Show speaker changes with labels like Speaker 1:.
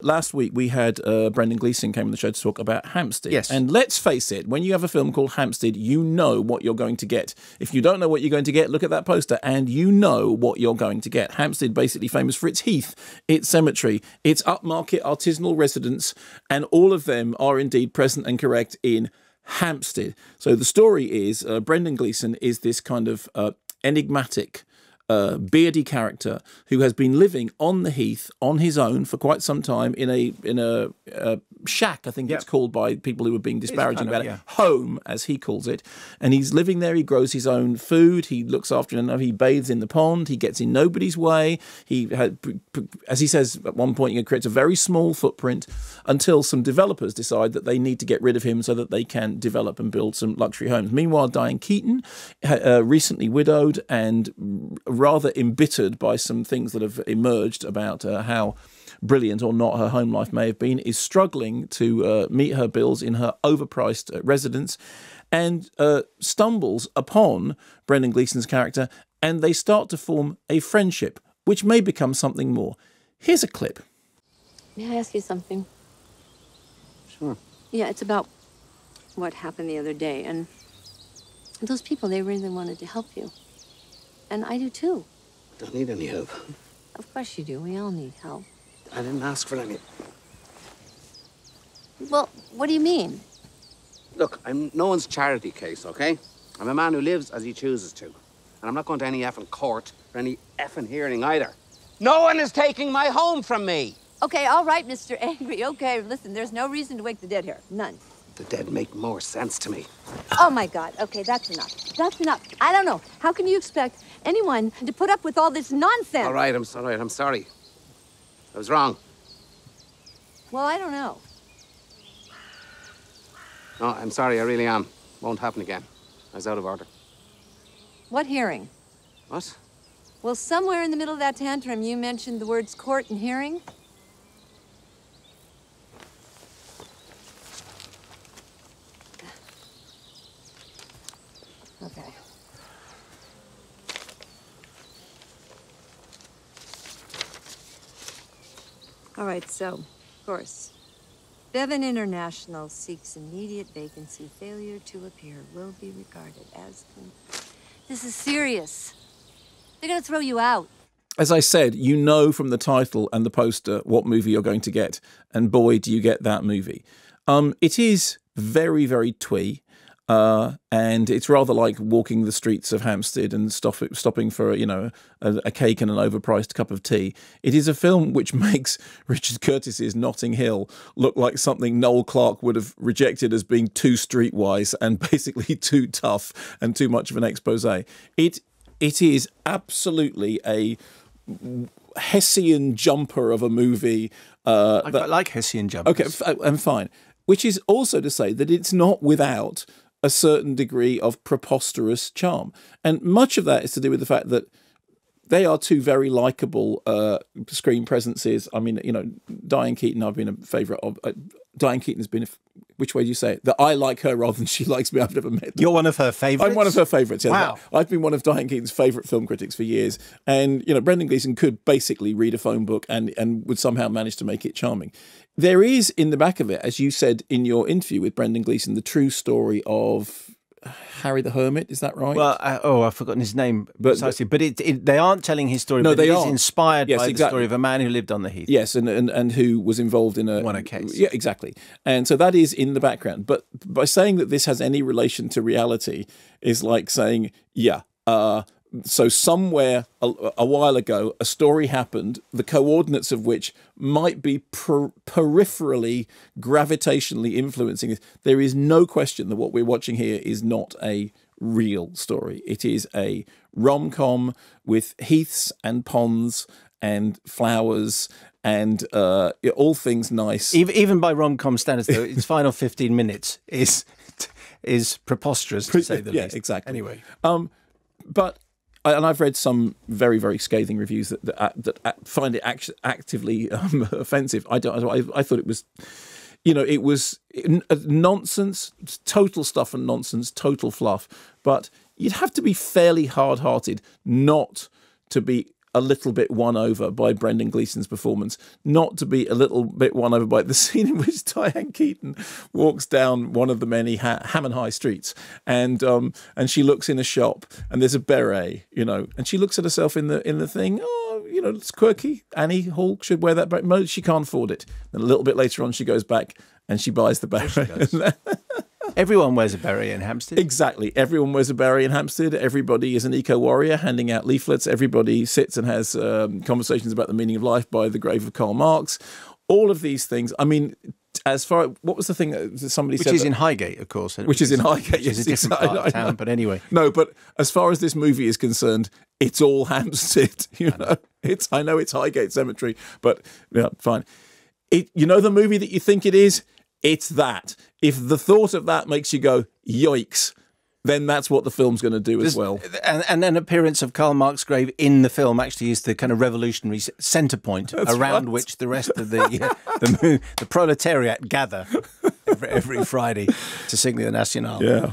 Speaker 1: Last week we had Brendan Gleeson came on the show to talk about Hampstead.
Speaker 2: Yes.
Speaker 1: And let's face it, when you have a film called Hampstead, you know what you're going to get. If you don't know what you're going to get, look at that poster and you know what you're going to get. Hampstead basically famous for its heath, its cemetery, its upmarket artisanal residents, and all of them are indeed present and correct in Hampstead. So the story is Brendan Gleeson is this kind of enigmatic beardy character who has been living on the heath on his own for quite some time in a shack, I think it's called by people who are being disparaging about it, home as he calls it, and he's living there. He grows his own food, he looks after it, he bathes in the pond, he gets in nobody's way, he had, as he says at one point, he creates a very small footprint until some developers decide that they need to get rid of him so that they can develop and build some luxury homes. Meanwhile, Diane Keaton, recently widowed and rather embittered by some things that have emerged about how brilliant or not her home life may have been, is struggling to meet her bills in her overpriced residence and stumbles upon Brendan Gleeson's character, and they start to form a friendship, which may become something more. Here's a clip.
Speaker 3: May I ask you something?
Speaker 4: Sure.
Speaker 3: Yeah, it's about what happened the other day, and those people, they really wanted to help you. And I do too.
Speaker 4: Don't need any help.
Speaker 3: Of course you do. We all need help.
Speaker 4: I didn't ask for any.
Speaker 3: Well, what do you mean?
Speaker 4: Look, I'm no one's charity case, okay? I'm a man who lives as he chooses to. And I'm not going to any effing court or any effing hearing either. No one is taking my home from me!
Speaker 3: Okay, all right, Mr. Angry. Okay, listen, there's no reason to wake the dead here. None.
Speaker 4: The dead make more sense to me.
Speaker 3: Oh, my God. Okay, that's enough. That's enough. I don't know. How can you expect anyone to put up with all this nonsense?
Speaker 4: All right, I'm sorry. I was wrong.
Speaker 3: Well, I don't know.
Speaker 4: No, I'm sorry, I really am. Won't happen again. I was out of order.
Speaker 3: What hearing?
Speaker 4: What?
Speaker 3: Well, somewhere in the middle of that tantrum, you mentioned the words court and hearing. Okay. All right, so, of course, Bevan International seeks immediate vacancy. Failure to appear will be regarded as... This is serious. They're going to throw you out.
Speaker 1: As I said, you know from the title and the poster what movie you're going to get, and boy, do you get that movie. It is very, very twee. And it's rather like walking the streets of Hampstead and stopping for, a cake and an overpriced cup of tea. It is a film which makes Richard Curtis's Notting Hill look like something Noel Clarke would have rejected as being too streetwise and basically too tough and too much of an expose. It is absolutely a Hessian jumper of a movie.
Speaker 2: I like Hessian jumpers.
Speaker 1: Okay, and fine. Which is also to say that it's not without a certain degree of preposterous charm. And much of that is to do with the fact that they are two very likeable screen presences. I mean, Diane Keaton, I've been a favourite of. Diane Keaton's been, which way do you say it? That I like her rather than she likes me. I've never met them.
Speaker 2: You're one of her favourites?
Speaker 1: I'm one of her favourites. Yeah.
Speaker 2: Wow.
Speaker 1: I've been one of Diane Keaton's favourite film critics for years. And, Brendan Gleeson could basically read a phone book and would somehow manage to make it charming. There is, in the back of it, as you said in your interview with Brendan Gleeson, the true story of Harry the Hermit. Is that right?
Speaker 2: Well, I've forgotten his name precisely. But they aren't telling his story.
Speaker 1: No,
Speaker 2: but
Speaker 1: they
Speaker 2: it is
Speaker 1: aren't.
Speaker 2: inspired by
Speaker 1: Exactly.
Speaker 2: the story of a man who lived on the heath.
Speaker 1: Yes, and who was involved in
Speaker 2: a case.
Speaker 1: Yeah, exactly. And so that is in the background. But by saying that this has any relation to reality is like saying, so somewhere a while ago, a story happened, the coordinates of which might be peripherally, gravitationally influencing it. There is no question that what we're watching here is not a real story. It is a rom-com with heaths and ponds and flowers and all things nice.
Speaker 2: Even by rom-com standards, though, its final 15 minutes is preposterous, to say the least.
Speaker 1: Yeah, exactly.
Speaker 2: Anyway.
Speaker 1: And I've read some very, very scathing reviews that find it actively offensive. I thought it was, it was nonsense, total stuff and nonsense, total fluff. But you'd have to be fairly hard-hearted not to be a little bit won over by Brendan Gleeson's performance, not to be a little bit won over by the scene in which Diane Keaton walks down one of the many Hammond High streets, and she looks in a shop, and there's a beret, and she looks at herself in the thing. Oh, it's quirky. Annie Hall should wear that beret. No, she can't afford it. And a little bit later on, she goes back and she buys the beret.
Speaker 2: Everyone wears a beret in Hampstead.
Speaker 1: Exactly. Everyone wears a beret in Hampstead. Everybody is an eco-warrior handing out leaflets. Everybody sits and has conversations about the meaning of life by the grave of Karl Marx. All of these things. I mean, what was the thing that somebody said?
Speaker 2: Which is in Highgate, of course.
Speaker 1: Which is in Highgate,
Speaker 2: which is a different part of town, but anyway.
Speaker 1: No, but as far as this movie is concerned, it's all Hampstead. I know it's Highgate Cemetery, but yeah, fine. The movie that you think it is, it's that. If the thought of that makes you go, yikes, then that's what the film's going to do as well.
Speaker 2: And an appearance of Karl Marx's grave in the film actually is the kind of revolutionary centre point around which the rest of the proletariat gather every Friday to sing the National.
Speaker 1: Yeah.